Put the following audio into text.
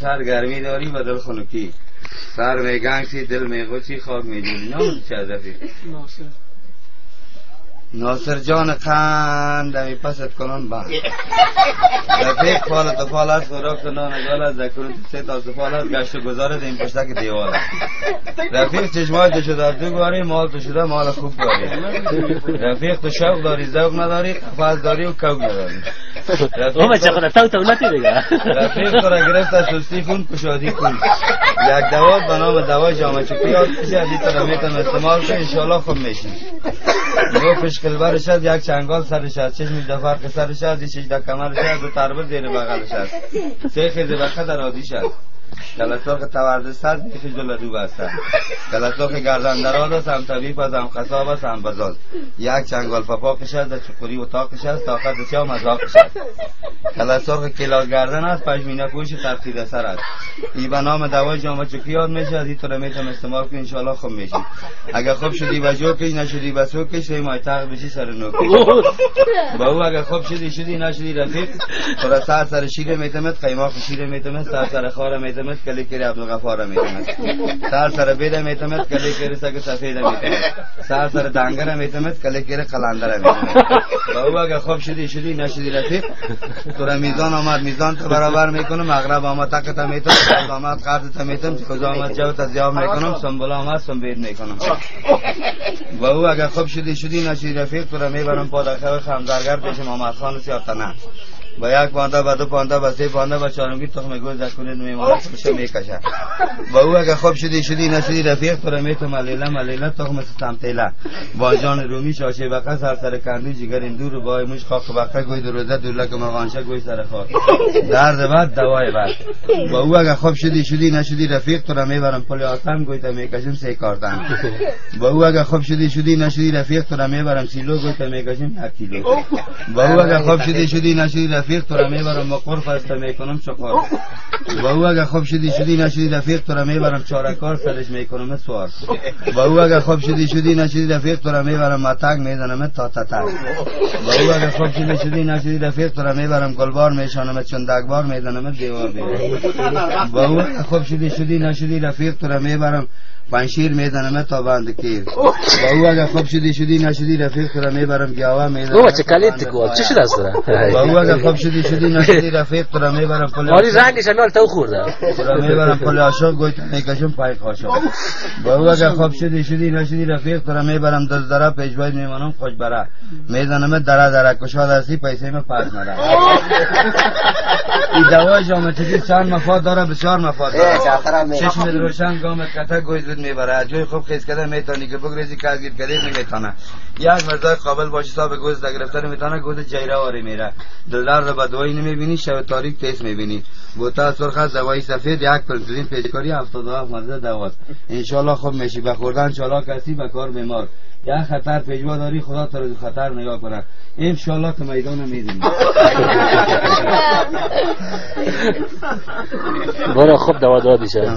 سر گرمی داری و دل خنکی، سر میگنگسی دل میغوچی خاک میدونی. نام چه از رفیق؟ ناصر جان قند می پست کنن با رفیق فالت و فالت خوراک نان گال ذکرون سه تا فالت گشت و گذارد این پشتک دیوال. رفیق چشمای تو شده دو گواری، مال تو شده مال خوب گواری. رفیق تو شوق داری ذوق نداری، قفاز داری و کوگ نداری. اوه چه خدا تو نتی دیگه. رفیق تو را گرفت سستی کن کشادی کن. یک دوا به نام دوا جامعه چکی یاد کشی از این طرح میتونم استعمال کن انشالله خوب میشی. دو پشکل برش از یک چنگال سرش از چشم دفرق سرش از این شجده کمرش از دو تربت زیر بغلش از سه خیزه بخه در آدیش از کلساق تورد سرد دیخی جلدو بسته کلساق گردن دراد است هم طبیب است هم خصاب است هم بزاد یک چنگال پاکش است در چقوری و تاقش است طاقت سیا مذاقش است کلساق کلاس گردن است پشمینه پوش ترخیده سر است این به نام دوای جامعه چکی یاد میشه از این طور میتونم استعمال کنی انشالله خوب میشی اگر خوب شدی و جوکش نشدی و سوکش سه ماه تاق بشی سر نوکش با او اگر خوب شدی نشدی رفیق خورا سر شیر میتمد قیماق شیر میتمد سر خار میتمد کلی کری عبدالغفار میتمد سر بیده میتمد کلی کری سگ سفید میتمد سر دنگر میتمد کلی کری قلندر میتمد با او اگر خوب شدی نشدی رفیق تو را میزان آمد میزان تو برابر میکنم مغرب آمد تکت میتم قرد آمد قرد میتم کجا آمد جو تزیاب میکنم سنبول آمد سنبید میکنم با او اگر خوب شدی نشدی رفیق تو را میبرم پادخواه خمزرگر پیش محمد خان سیاتنه با یک پانده با دو پانده با سه پانده با چهارمگی تخم گوز زکونید میماند خوشه میکشه با او اگر خوب شدی نشدی رفیق تو را میتم ملیله تخم ستمتیله با جان رومی شاشه بقه سر کندو جگر اندور و بای موش خاک بقه گوی دروزه دولک مرغانشه گوی سر خاک درد بد دوای بد با او اگر خوب شدی نشدی رفیق تو را میبرم پل آسان گوی تا میکشم سه کارتن با او اگر خوب شدی نشدی رفیق تو را میبرم سیلو گوی تا میکشم 1 کیلو با او اگر خوب شدی نشدی رفیق تو را میبرم مقر فست میکنم چقار با او اگر خوب شدی نشدی رفیق تو را میبرم چارکار سرش میکنم سوار با او اگر خوب شدی نشدی رفیق تو را میبرم متک میزنم تا تتک با او اگر خوب شدی نشدی رفیق تو را میبرم گلبار میشانم چون دگبار میزنم دیوار با او اگر خوب شدی نشدی رفیق تو را میبرم پنشیر میزنم تا بند کیر با او اگر خوب شدی نشدی رفیق تو را میبرم گیاوه میزنم اوه چه کلیت کو چه شده است با او اگر خوب شدی نشدی رفیق تو را میبرم پل آری رنگش همال تو خورده تو را میبرم پل عاشق گوی تو میکشم پای قاشق با او اگر خوب شدی نشدی رفیق تو را میبرم دزدره پیشواز میمانم خوش بره میزنم دره کشاد هستی پیسه ما پس نره این دوای جامعه چکی چند مفاد داره بسیار مفاد داره چشم روشن گامت کته گوی زود میبره جوی خوب خیز کده میتونی که بگریزی که از گیر کده نمیتونه یک مردای قابل باشی صاحب گوز در گرفتن میتونه گوز جیره واری میره دلدار رو با دوایی نمیبینی شب تاریک تیز میبینی بوتا سرخ از دوایی سفید یک پلترین پیشکاری 77 مرده دواست انشالله خوب میشی بخوردن چالا کسی بکار بیمار یک خطر پیشوا داری خدا تو رو خطر نگاه کنه انشالله که میدان میدونی برو خوب دوا دادیشه